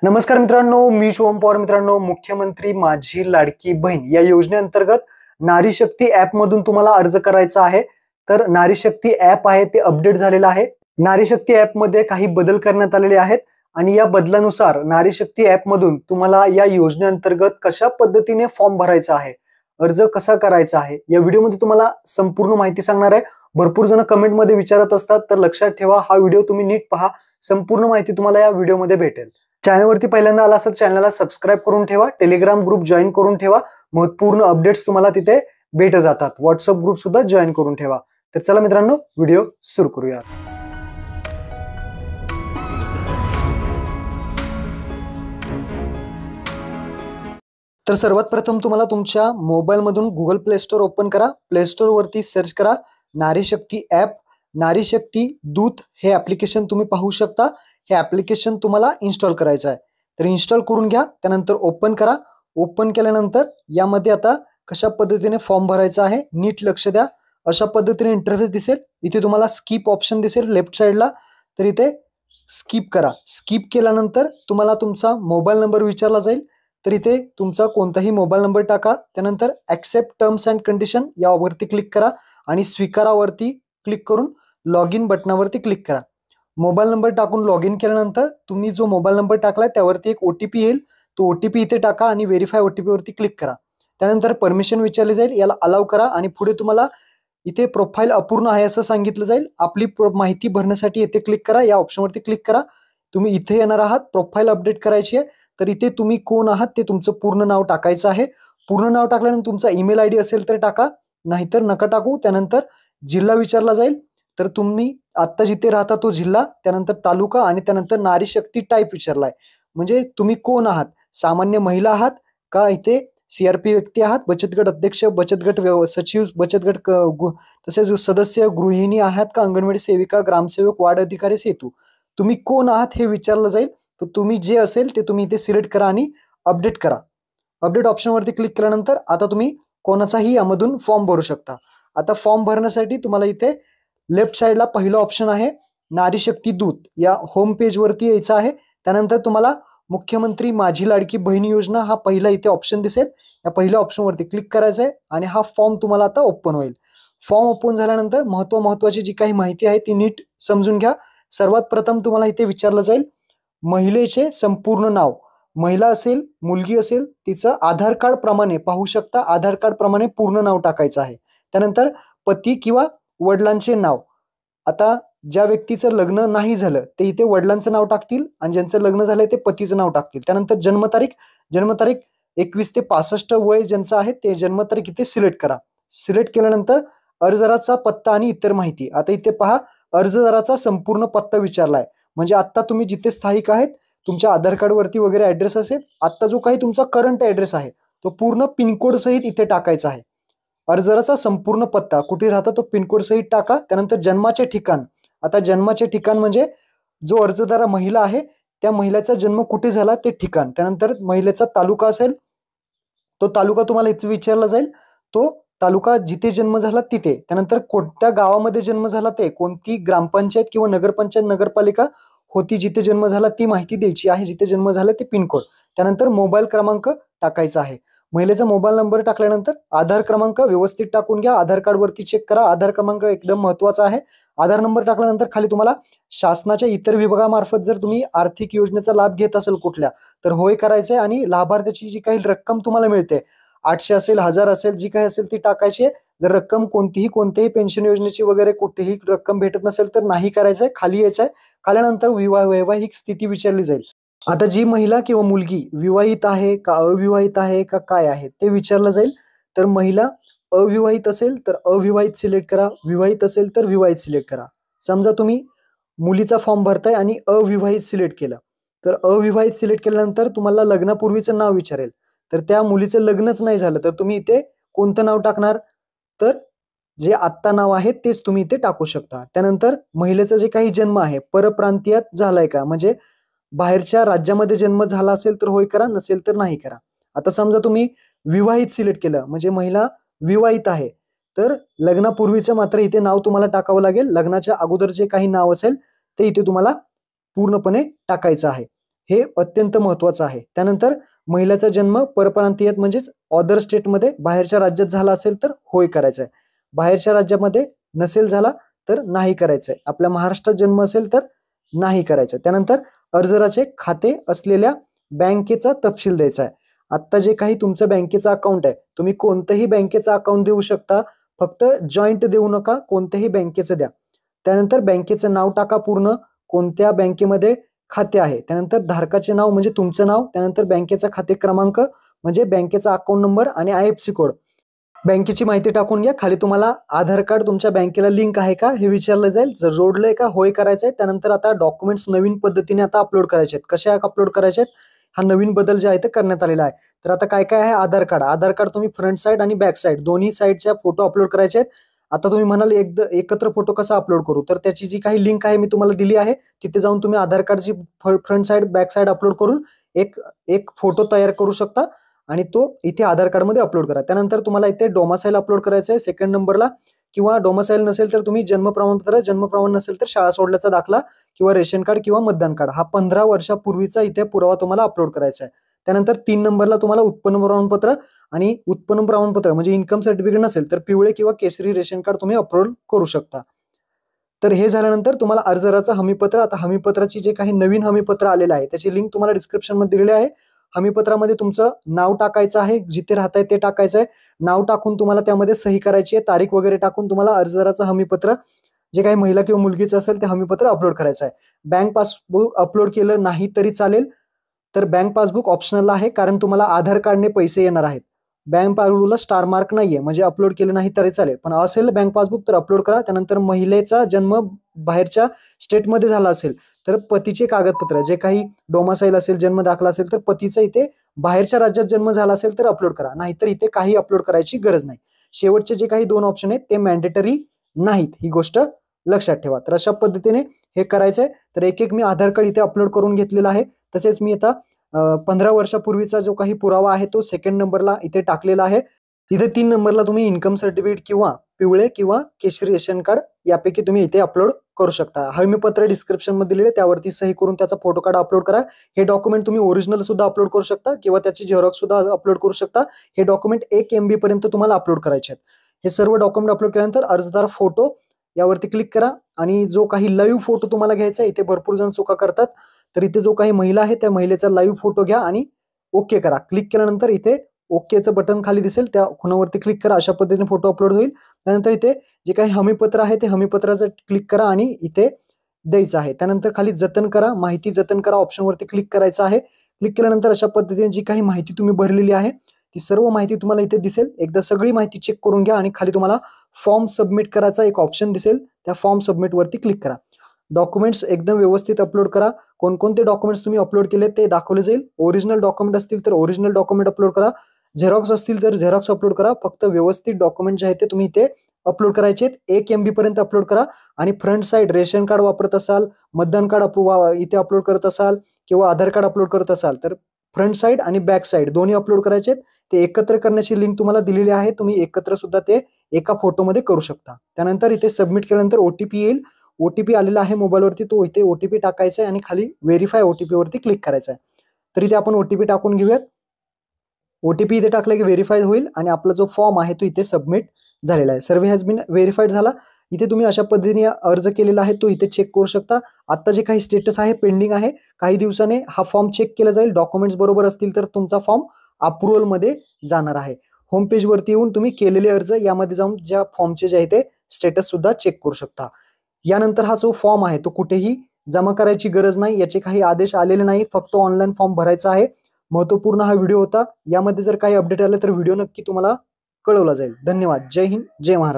नमस्कार मित्रांनो, मी शुभम पवार. मित्रांनो, मुख्यमंत्री माझी लाडकी बहीण या योजनेअंतर्गत नारी शक्ती ऍप मधून तुम्हाला अर्ज करायचा आहे. तर नारी शक्ती ऍप आहे ते अपडेट झालेलं आहे. नारी शक्ती ऍप मध्ये काही बदल करण्यात आलेले आहेत आणि या बदलानुसार नारी शक्ती ऍप मधून तुम्हाला या योजनेअंतर्गत कशा पद्धतीने फॉर्म भरायचा आहे, अर्ज कसा करायचा आहे, या व्हिडिओमध्ये तुम्हाला संपूर्ण माहिती सांगणार आहे. भरपूर जण कमेंटमध्ये विचारत असतात, तर लक्षात ठेवा, हा व्हिडिओ तुम्ही नीट पहा. संपूर्ण माहिती तुम्हाला या व्हिडिओमध्ये भेटेल. चॅनलवरती पहिल्यांदा आला असेल चॅनलला सबस्क्राईब करून ठेवा, टेलिग्राम ग्रुप जॉईन करून ठेवा. महत्त्वपूर्ण अपडेट्स तुम्हाला तिथे भेटत जातात. व्हॉट्सअप ग्रुप सुद्धा जॉईन करून ठेवा. तर चला मित्रांनो, व्हिडिओ सुरू करूया. तर सर्वात प्रथम तुम्हाला तुमच्या मोबाईल मधून गुगल प्ले स्टोअर ओपन करा. प्ले स्टोअर वरती सर्च करा नारी शक्ती ऍप. नारी शक्ती दूत हे ऍप्लिकेशन तुम्ही पाहू शकता. हे ऍप्लिकेशन तुम्हाला इन्स्टॉल करायचं आहे. तर इन्स्टॉल करून घ्या. त्यानंतर ओपन करा. ओपन केल्यानंतर यामध्ये आता कशा पद्धतीने फॉर्म भरायचा आहे नीट लक्ष द्या. अशा पद्धतीने इंटरफेस दिसेल. इथे तुम्हाला स्किप ऑप्शन दिसेल लेफ्ट साइडला. तर इथे स्किप करा. स्किप केल्यानंतर तुम्हाला तुमचा मोबाईल नंबर विचारला जाईल. तर इथे तुमचा कोणताही मोबाईल नंबर टाका. त्यानंतर ऍक्सेप्ट टर्म्स अँड कंडिशन यावरती क्लिक करा आणि स्वीकारावरती क्लिक करून लॉग इन बटनावरती क्लिक करा. मोबाईल नंबर टाकून लॉग इन केल्यानंतर तुम्ही जो मोबाईल नंबर टाकलाय त्यावरती एक ओटीपी येईल. तो ओटीपी इथे टाका आणि व्हेरीफाय ओटीपी वरती क्लिक करा. त्यानंतर परमिशन विचारली जाईल, याला अलाव करा आणि पुढे तुम्हाला इथे प्रोफाईल अपूर्ण आहे असं सांगितलं जाईल. आपली माहिती भरण्यासाठी इथे क्लिक करा, या ऑप्शनवरती क्लिक करा. तुम्ही इथे येणार आहात, प्रोफाईल अपडेट करायची आहे. तर इथे तुम्ही कोण आहात ते तुमचं पूर्ण नाव टाकायचं आहे. पूर्ण नाव टाकल्यानंतर तुमचा ईमेल आयडी असेल तर टाका, नाहीतर नका टाकू. त्यानंतर जिल्हा विचारला जाईल. तर तुम्ही आता जिथे राहता तो जिल्हा, त्यानंतर तालुका आणि त्यानंतर नारी शक्ती टाईप विचारलाय. म्हणजे तुम्ही कोण आहात, सामान्य महिला आहात का, इथे सीआरपी व्यक्ती आहात, बचत गट अध्यक्ष, बचत गट सचिव, बचत गट तसेच सदस्य, गृहिणी आहात का, अंगणवाडी सेविका, ग्रामसेवक, वार्ड अधिकारी, सेतू. तुम्ही कोण आहात हे विचारलं जाईल. तर तुम्ही जे असेल ते तुम्ही इथे सिलेक्ट करा आणि अपडेट करा. अपडेट ऑप्शनवरती क्लिक केल्यानंतर आता तुम्ही कोणाचाही यामधून फॉर्म भरू शकता. आता फॉर्म भरण्यासाठी तुम्हाला इथे लेफ्ट साइडला पहिलं ऑप्शन आहे नारी शक्ती दूत, या होम पेज वरती यायचं आहे. त्यानंतर तुम्हाला मुख्यमंत्री माझी लाडकी बहीण योजना हा पहिला इथे ऑप्शन दिसेल. या पहिल्या ऑप्शन वरती क्लिक करायचं आहे आणि हा फॉर्म तुम्हाला आता ओपन होईल. फॉर्म ओपन झाल्यानंतर महत्वाची जी काही माहिती आहे ती नीट समजून घ्या. सर्वात प्रथम तुम्हाला इथे विचारलं जाईल महिलेचे संपूर्ण नाव. महिला असेल, मुलगी असेल, तिचं आधार कार्ड प्रमाणे पाहू शकता, आधार कार्ड प्रमाणे पूर्ण नाव टाकायचं आहे. त्यानंतर पती किंवा वडिलांचे नाव. आता ज्या व्यक्तीचं लग्न नाही झालं ते इथे वडिलांचं नाव टाकतील आणि ज्यांचं लग्न झालंय ते पतीचं नाव टाकतील. त्यानंतर जन्मतारीख 21 ते 65 वय ज्यांचं आहे ते जन्मतारीख इथे सिलेक्ट करा. सिलेक्ट केल्यानंतर अर्जदाराचा पत्ता आणि इतर माहिती. आता इथे पहा, अर्जदाराचा संपूर्ण पत्ता विचारलाय. म्हणजे आता तुम्ही जिथे स्थायिक आहेत, तुमच्या आधार कार्ड वरती वगैरे ऍड्रेस असेल, आता जो काही तुमचा करंट ऍड्रेस आहे तो पूर्ण पिनकोड सहित इथे टाकायचा आहे. अर्जदाराचा संपूर्ण पत्ता, कुठे राहता तो पिनकोड सहित टाका. त्यानंतर जन्माचे ठिकाण. आता जन्माचे ठिकाण म्हणजे जो अर्जदार महिला आहे त्या महिलेचा जन्म कुठे झाला ते ठिकाण. त्यानंतर महिलेचा तालुका असेल, तो तालुका तुम्हाला इथे विचारला जाईल. तो तालुका जिथे जन्म झाला तिथे. त्यानंतर कोणत्या गावामध्ये जन्म झाला ते, कोणती ग्रामपंचायत किंवा नगरपंचायत नगरपालिका होती जिथे जन्म झाला ती माहिती द्यायची आहे. जिथे जन्म झाला ते पिनकोड. त्यानंतर मोबाईल क्रमांक टाकायचा आहे. महिलेचा मोबाईल नंबर टाकल्यानंतर आधार क्रमांक व्यवस्थित टाकून घ्या. आधार कार्ड वरती चेक करा. आधार क्रमांक एकदम महत्वाचा आहे. आधार नंबर टाकल्यानंतर खाली तुम्हाला शासनाच्या इतर विभागामार्फत जर तुम्ही आर्थिक योजनेचा लाभ घेत असेल कुठल्या, तर होय करायचंय आणि लाभार्थ्याची जी काही रक्कम तुम्हाला मिळते 800 असेल, 1000 असेल, जी काही असेल ती टाकायची. जर रक्कम कोणतीही पेन्शन योजनेची वगैरे कुठेही रक्कम भेटत नसेल तर नाही करायचंय, खाली यायचंय. खाल्यानंतर वैवाहिक स्थिती विचारली जाईल. आता जी महिला किंवा मुलगी विवाहित आहे का, अविवाहित आहे का, काय आहे ते विचारलं जाईल. तर महिला अविवाहित असेल तर अविवाहित सिलेक्ट करा, विवाहित असेल तर विवाहित सिलेक्ट करा. समजा तुम्ही मुलीचा फॉर्म भरताय आणि अविवाहित सिलेक्ट केलं, तर अविवाहित सिलेक्ट केल्यानंतर तुम्हाला लग्नापूर्वीचं नाव विचारेल. तर त्या मुलीचं लग्नच नाही झालं तर तुम्ही इथे कोणतं नाव टाकणार, तर जे आत्ता नाव आहे तेच तुम्ही इथे टाकू शकता. त्यानंतर महिलेचा जे काही जन्म आहे परप्रांतीयात झालाय का, म्हणजे बाहेरच्या राज्यामध्ये जन्म झाला असेल तर होय करा, नसेल तर नाही करा. आता समजा तुम्ही विवाहित सिलेक्ट केलं म्हणजे महिला विवाहित आहे, तर लग्नापूर्वीचं मात्र इथे नाव तुम्हाला टाकावं लागेल. लग्नाच्या अगोदर जे काही नाव असेल ते इथे तुम्हाला पूर्णपणे टाकायचं आहे. हे अत्यंत महत्त्वाचं आहे. त्यानंतर महिलेचा जन्म परप्रांतीयात म्हणजेच अदर स्टेटमध्ये बाहेरच्या राज्यात झाला असेल तर होय करायचं आहे. बाहेरच्या राज्यामध्ये नसेल झाला तर नाही करायचं आहे. आपल्या महाराष्ट्रात जन्म असेल तर नाही करायचं. त्यानंतर अर्जदाराचे खाते असलेल्या बँकेचा तपशील द्यायचा आहे. आत्ता जे काही तुमचं बँकेचं अकाउंट आहे, तुम्ही कोणतंही बँकेचं अकाउंट देऊ शकता. फक्त जॉईंट देऊ नका, कोणत्याही बँकेचं द्या. त्यानंतर बँकेचं नाव टाका पूर्ण, कोणत्या बँकेमध्ये खाते आहे. त्यानंतर धारकाचे नाव म्हणजे तुमचं नाव, त्यानंतर बँकेचा खाते क्रमांक म्हणजे बँकेचा अकाउंट नंबर आणि IFSC कोड. बँकेची माहिती टाकून घ्या. खाली तुम्हाला आधार कार्ड तुमच्या बँकेला लिंक आहे का हे विचारलं जाईल. जर जोडलंय का होय करायचं आहे. त्यानंतर आता डॉक्युमेंट्स नवीन पद्धतीने आता अपलोड करायचे आहेत. कशा अपलोड करायचे आहेत? हा नवीन बदल जे आहे ते करण्यात आलेला आहे. तर आता काय काय आहे? आधार कार्ड तुम्ही फ्रंट साईड आणि बॅक साईड दोन्ही साईडच्या फोटो अपलोड करायचे आहेत. आता तुम्ही म्हणाल एकत्र फोटो कसा अपलोड करू, तर त्याची जी काही लिंक आहे मी तुम्हाला दिली आहे, तिथे जाऊन तुम्ही आधार कार्डची front side back side upload करून एक फोटो तयार करू शकता आणि तो इथे आधार कार्डमध्ये अपलोड करा. त्यानंतर तुम्हाला इथे डोमासाईल अपलोड करायचं आहे सेकंड नंबरला, किंवा डोमासाईल नसेल तर तुम्ही जन्म प्रमाण नसेल तर शाळा सोडल्याचा दाखला किंवा रेशन कार्ड किंवा मतदान कार्ड हा 15 वर्षापूर्वीचा इथे पुरावा तुम्हाला अपलोड करायचा आहे. त्यानंतर 3 नंबरला तुम्हाला उत्पन्न प्रमाणपत्र आणि उत्पन्न प्रमाणपत्र म्हणजे इन्कम सर्टिफिकेट नसेल तर पिवळे किंवा केसरी रेशन कार्ड तुम्ही अपलोड करू शकता. तर हे झाल्यानंतर तुम्हाला अर्जदाराचं हमीपत्र, आता हमीपत्राची जे काही नवीन हमीपत्र आलेलं आहे त्याची लिंक तुम्हाला डिस्क्रिप्शन मध्ये दिलेली आहे. हमीपत्रामध्ये तुमचं नाव टाकायचं आहे, जिथे राहताय ते टाकायचं आहे. नाव टाकून तुम्हाला त्यामध्ये सही करायची आहे, तारीख वगैरे टाकून तुम्हाला अर्जदाराचं हमीपत्र जे काही महिला किंवा मुलगीचं असेल ते हमीपत्र अपलोड करायचं आहे. बँक पासबुक अपलोड केलं नाही तरी चालेल, तर बँक पासबुक ऑप्शनल आहे, कारण तुम्हाला आधार कार्डने पैसे येणार आहेत. बँक पासबुकला स्टार मार्क नाहीये, म्हणजे अपलोड केलं नाही तरी चालेल, पण असेल बँक पासबुक तर अपलोड करा. त्यानंतर महिलेचा जन्म बाहेरच्या स्टेटमध्ये झाला असेल तर पतीचे कागदपत्र जे काही डोमासाईल असेल, जन्म दाखला असेल तर पतीचा इथे बाहेरच्या राज्यात जन्म झाला असेल तर अपलोड करा, नाहीतर इथे काही अपलोड करायची गरज नाही. शेवटचे जे काही 2 ऑप्शन आहेत ते मॅन्डेटरी नाहीत, ही गोष्ट लक्षात ठेवा. तर अशा पद्धतीने हे करायचंय. तर एक मी आधार कार्ड इथे अपलोड करून घेतलेला आहे. तसेच मी आता 15 वर्षापूर्वीचा जो काही पुरावा आहे तो सेकंड नंबरला इथे टाकलेला आहे. इथे 3 नंबरला तुम्ही इन्कम सर्टिफिकेट किंवा पिवळे किंवा केशरी रेशन कार्ड यापैकी तुम्ही इथे अपलोड करू शकता. हमीपत्र डिस्क्रिप्शन मध्ये दिलेले, त्यावरती सही करून त्याचा फोटो काढा, अपलोड करा. हे डॉक्युमेंट तुम्ही ओरिजिनल सुद्धा अपलोड करू शकता किंवा त्याची झेरॉक्स सुद्धा अपलोड करू शकता. हे डॉक्युमेंट 1 MB पर्यंत तुम्हाला अपलोड करायचे आहेत. हे सर्व डॉक्युमेंट अपलोड केल्यानंतर अर्जदार फोटो यावरती क्लिक करा आणि जो काही लाईव्ह फोटो तुम्हाला घ्यायचा आहे, इथे भरपूर जण चुका करतात, तर इथे जो काही महिला आहे त्या महिलेचा लाईव्ह फोटो घ्या आणि ओके करा. क्लिक केल्यानंतर इथे ओकेचं बटन खाली दिसेल, त्या खुणावरती क्लिक करा. अशा पद्धतीने फोटो अपलोड होईल. त्यानंतर इथे जे काही हमीपत्र आहे ते हमीपत्राचं क्लिक करा आणि इथे द्यायचं आहे. त्यानंतर खाली जतन करा, माहिती जतन करा ऑप्शनवरती क्लिक करायचं आहे. क्लिक केल्यानंतर अशा पद्धतीने जी काही माहिती तुम्ही भरलेली आहे ती सर्व माहिती तुम्हाला इथे दिसेल. एकदा सगळी माहिती चेक करून घ्या आणि खाली तुम्हाला फॉर्म सबमिट करायचा एक ऑप्शन दिसेल, त्या फॉर्म सबमिट वरती क्लिक करा. डॉक्युमेंट्स एकदम व्यवस्थित अपलोड करा. कोणकोणते डॉक्युमेंट्स तुम्ही अपलोड केले ते दाखवले जाईल. ओरिजिनल डॉक्युमेंट असतील तर ओरिजिनल डॉक्युमेंट अपलोड करा, झेरॉक्स असतील तर झेरॉक्स अपलोड करा. फक्त व्यवस्थित डॉक्युमेंट जे आहेत ते तुम्ही इथे अपलोड करायचे आहेत. 1 MB पर्यंत अपलोड करा आणि फ्रंट साईड रेशन कार्ड वापरत असाल, मतदान कार्ड इथे अपलोड करत असाल किंवा आधार कार्ड अपलोड करत असाल तर फ्रंट साईड आणि बॅक साईड दोन्ही अपलोड करायचे आहेत. ते एकत्र करण्याची लिंक तुम्हाला दिलेली आहे, तुम्ही एकत्र सुद्धा ते एका फोटोमध्ये करू शकता. त्यानंतर इथे सबमिट केल्यानंतर OTP येईल. OTP आलेला आहे मोबाईलवरती, तो इथे OTP टाकायचा आहे आणि खाली व्हेरीफाय OTP वरती क्लिक करायचं आहे. तर इथे आपण OTP टाकून घेऊयात. OTP इथे टाकला की व्हेरीफाय होईल आणि आपला जो फॉर्म आहे तो इथे सबमिट झालेला आहे. सर्व्हे हॅज बीन व्हेरीफाईड झाला. इथे तुम्ही अशा पद्धतीने अर्ज केलेला आहे तो इथे चेक करू शकता. आता जे काही स्टेटस आहे पेंडिंग आहे, काही दिवसाने हा फॉर्म चेक केला जाईल. डॉक्युमेंट्स बरोबर असतील तर तुमचा फॉर्म अप्रुव्हल मध्ये जाणार आहे. होम पेज वरती येऊन तुम्ही केलेले अर्ज यामध्ये जाऊन ज्या फॉर्मचे जे आहे ते स्टेटस सुद्धा चेक करू शकता. यानंतर हा जो फॉर्म आहे तो कुठेही जमा करायची गरज नाही, याचे काही आदेश आलेले नाहीत, फक्त ऑनलाईन फॉर्म भरायचा आहे. महत्वपूर्ण हा व्हिडिओ होता. यामध्ये जर काही अपडेट आले तर व्हिडिओ नक्की तुम्हाला कळवला जाईल. धन्यवाद. जय हिंद, जय महाराष्ट्र.